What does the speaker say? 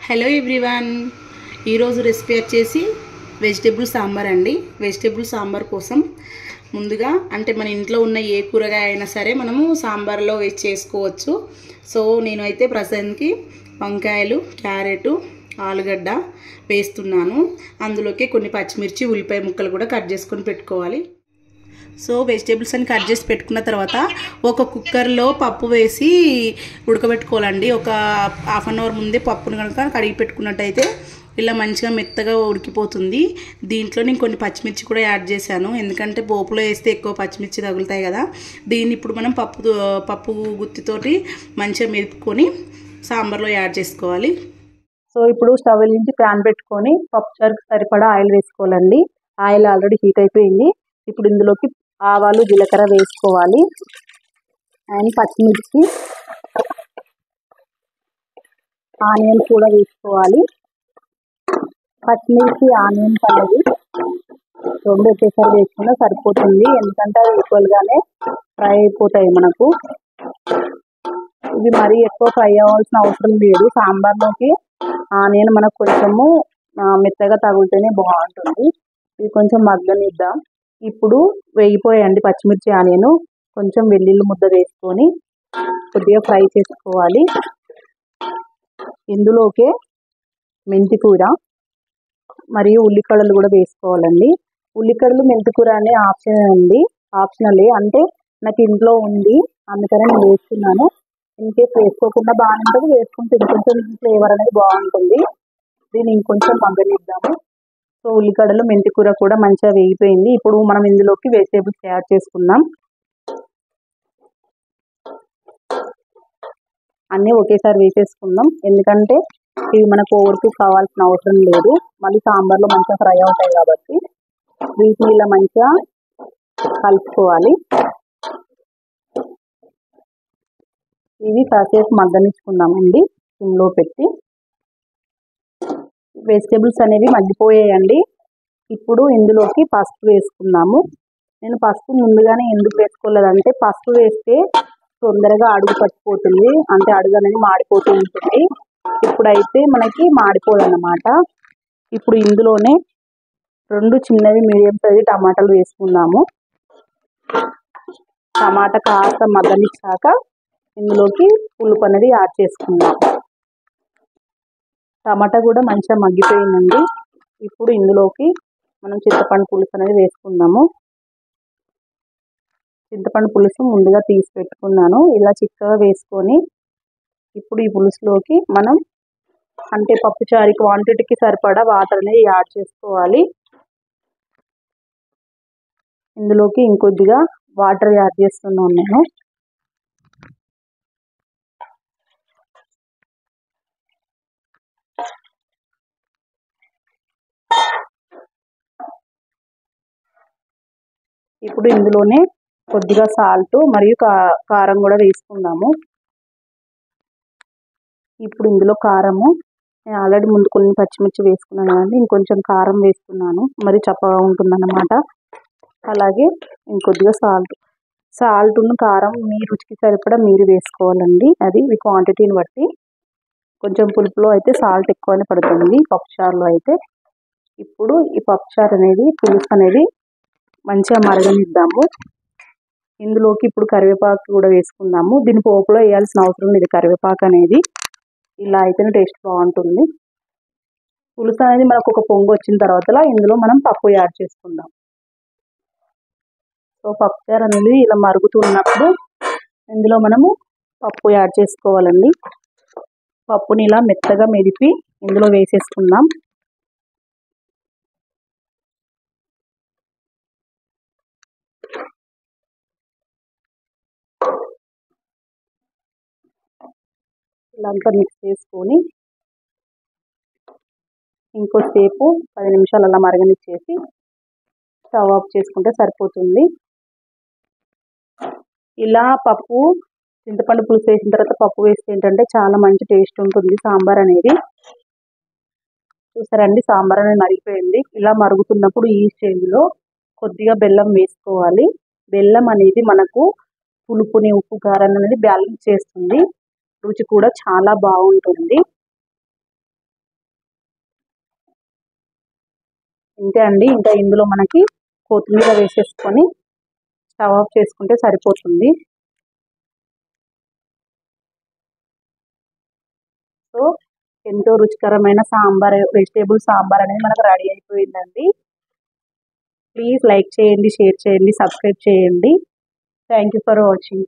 Hello everyone, ఈరోజు recipe వచ్చేసి vegetable sambar అండి. వెజిటేబుల్ సాంబార్ కోసం ముందుగా మన ఇంట్లో ఉన్న ఏ కూరగాయ అయినా సరే మనము సాంబార్లో వేసి చేసుకోవచ్చు. సో నేనైతే ప్రజెంట్కి వంకాయలు, క్యారెట్, ఆలుగడ్డ వేస్తున్నాను. అందులోకి కొన్ని పచ్చిమిర్చి, ఉల్లిపాయ ముక్కలు కూడా కట్ చేసుకొని పెట్టుకోవాలి. సో వెజిటేబుల్స్ అని కట్ చేసి పెట్టుకున్న తర్వాత ఒక కుక్కర్లో పప్పు వేసి ఉడకబెట్టుకోవాలండి. ఒక హాఫ్ అన్ అవర్ ముందే పప్పును కనుక కడిగి పెట్టుకున్నట్టయితే ఇలా మంచిగా మెత్తగా ఉడికిపోతుంది. దీంట్లో నేను కొన్ని పచ్చిమిర్చి కూడా యాడ్ చేశాను, ఎందుకంటే పోపులో వేస్తే ఎక్కువ పచ్చిమిర్చి తగులుతాయి కదా. దీన్ని ఇప్పుడు మనం పప్పు గుత్తితోటి మంచిగా మెదుపుకొని సాంబార్లో యాడ్ చేసుకోవాలి. సో ఇప్పుడు స్టవ్ వెలిగించి ప్యాన్ పెట్టుకొని పప్పుచారుకు సరిపడా ఆయిల్ వేసుకోవాలండి. ఆయిల్ ఆల్రెడీ హీట్ అయిపోయింది. ఇప్పుడు ఇందులోకి ఆవాలు, జీలకర్ర వేసుకోవాలి. అండ్ పచ్చిమిర్చి, ఆనియన్ కూడా వేసుకోవాలి. పచ్చిమిర్చి, ఆనియన్స్ అనేది రెండు ఒకేసారి వేసుకున్నా సరిపోతుంది, ఎందుకంటే అవి ఈక్వల్గానే ఫ్రై అయిపోతాయి మనకు. ఇవి మరీ ఎక్కువ ఫ్రై అవ్వాల్సిన అవసరం లేదు. సాంబార్లోకి ఆనియన్ మనకు కొంచెము మెత్తగా తగులుతేనే బాగుంటుంది. ఇవి కొంచెం మగ్గనిద్దాం. ఇప్పుడు వేగిపోయాయండి పచ్చిమిర్చి, ఆనియన్. కొంచెం వెల్లుల్లి ముద్ద వేసుకొని కొద్దిగా ఫ్రై చేసుకోవాలి. ఇందులోకే మెంతి కూర మరియు ఉల్లికడలు కూడా వేసుకోవాలండి. ఉల్లికడలు, మెంతి కూర అనే ఆప్షనలే, అంటే నాకు ఇంట్లో ఉంది అందుకనే నేను వేస్తున్నాను. ఇన్కేస్ వేసుకోకుండా బాగుంటుంది, వేసుకుంటే ఇంకొంచెం ఫ్లేవర్ అనేది బాగుంటుంది. దీన్ని ఇంకొంచెం మగ్గనిద్దాము. సో ఉల్లిగడ్డలు, మెంతి కూర కూడా మంచిగా వేగిపోయింది. ఇప్పుడు మనం ఇందులోకి వెజిటేబుల్స్ యాడ్ చేసుకుందాం. అన్నీ ఒకేసారి వేసేసుకుందాం, ఎందుకంటే ఇవి మనకు ఓవర్ కుక్ కావాల్సిన అవసరం లేదు. మళ్ళీ సాంబార్లో మంచిగా ఫ్రై అవుతాయి కాబట్టి వీటిని ఇలా మంచిగా కలుపుకోవాలి. ఇవి కాసేపు మగ్గనిచ్చుకుందామండి సిమ్లో పెట్టి. వెజిటేబుల్స్ అనేవి మగ్గిపోయాయండి. ఇప్పుడు ఇందులోకి పసుపు వేసుకుందాము. నేను పసుపు ముందుగానే ఎందుకు వేసుకోలేదంటే, పసుపు వేస్తే తొందరగా అడుగు పట్టిపోతుంది, అంటే అడుగు అనేది మాడిపోతూ ఉంటుంది. ఇప్పుడైతే మనకి మాడిపోదన్నమాట. ఇప్పుడు ఇందులోనే 2 చిన్నవి మీడియం సైజు టమాటాలు వేసుకుందాము. టమాటా కాస్త మగ్గనిచ్చాక ఇందులోకి పులుపు అనేది యాడ్ చేసుకుందాం. టమాటా కూడా మంచిగా మగ్గిపోయిందండి. ఇప్పుడు ఇందులోకి మనం చింతపండు పులుసు అనేది వేసుకుందాము. చింతపండు పులుసు ముందుగా తీసి పెట్టుకున్నాను, ఇలా చిక్కగా వేసుకొని ఇప్పుడు ఈ పులుసులోకి మనం పప్పుచారు క్వాంటిటీకి సరిపడా వాటర్ అనేది యాడ్ చేసుకోవాలి. ఇందులోకి ఇంకొద్దిగా వాటర్ యాడ్ చేస్తున్నాను నేను. ఇప్పుడు ఇందులోనే కొద్దిగా సాల్ట్ మరియు కారం కూడా వేసుకుందాము. ఇప్పుడు ఇందులో కారము నేను ఆల్రెడీ ముందు కొన్ని పచ్చిమిర్చి వేసుకున్నాను కానీ ఇంకొంచెం కారం వేస్తున్నాను, మరి చప్పగా ఉంటుందన్నమాట. అలాగే ఇంకొద్దిగా సాల్ట్ను కారం మీ రుచికి సరిపడా మీరు వేసుకోవాలండి. అది మీ క్వాంటిటీని బట్టి. కొంచెం పులుపులో అయితే సాల్ట్ ఎక్కువనే పడుతుంది పప్పుచారులో అయితే. ఇప్పుడు ఈ పప్పుచారు అనేది, పులుసు అనేది మంచిగా మరగనిద్దాము. ఇందులోకి ఇప్పుడు కరివేపాకు కూడా వేసుకుందాము. దీని పోపులో వేయాల్సిన అవసరం లేదు కరివేపాకు అనేది, ఇలా అయితేనే టేస్ట్ బాగుంటుంది. పులుసు అనేది మనకు ఒక పొంగు వచ్చిన తర్వాత ఇందులో మనం పప్పు యాడ్ చేసుకుందాం. సో పప్పుచారు అనేది ఇలా మరుగుతున్నప్పుడు ఇందులో మనము పప్పు యాడ్ చేసుకోవాలండి. పప్పుని ఇలా మెత్తగా మెదిపి ఇందులో వేసేసుకుందాం. ఇలా అంతా మిక్స్ చేసుకొని ఇంకోసేపు 10 నిమిషాలు అలా మరగనిచ్చేసి స్టవ్ ఆఫ్ చేసుకుంటే సరిపోతుంది. ఇలా పప్పు, చింతపండు పులుసు వేసిన తర్వాత పప్పు వేస్తే ఏంటంటే చాలా మంచి టేస్ట్ ఉంటుంది సాంబార్ అనేది. చూసారండి, సాంబార్ అనేది మరిగిపోయింది. ఇలా మరుగుతున్నప్పుడు ఈ స్టేజ్లో కొద్దిగా బెల్లం వేసుకోవాలి. బెల్లం అనేది మనకు పులుపుని, ఉప్పు, కారం అనేది బ్యాలెన్స్ చేస్తుంది. రుచి కూడా చాలా బాగుంటుంది. ఇంతే అండి. ఇంకా ఇందులో మనకి కొత్తిమీర వేసేసుకొని స్టవ్ ఆఫ్ చేసుకుంటే సరిపోతుంది. సో ఎంతో రుచికరమైన సాంబార్, వెజిటేబుల్ సాంబార్ అనేది మనకు రెడీ అయిపోయిందండి. ప్లీజ్ లైక్ చేయండి, షేర్ చేయండి, సబ్స్క్రైబ్ చేయండి. Thank you for watching.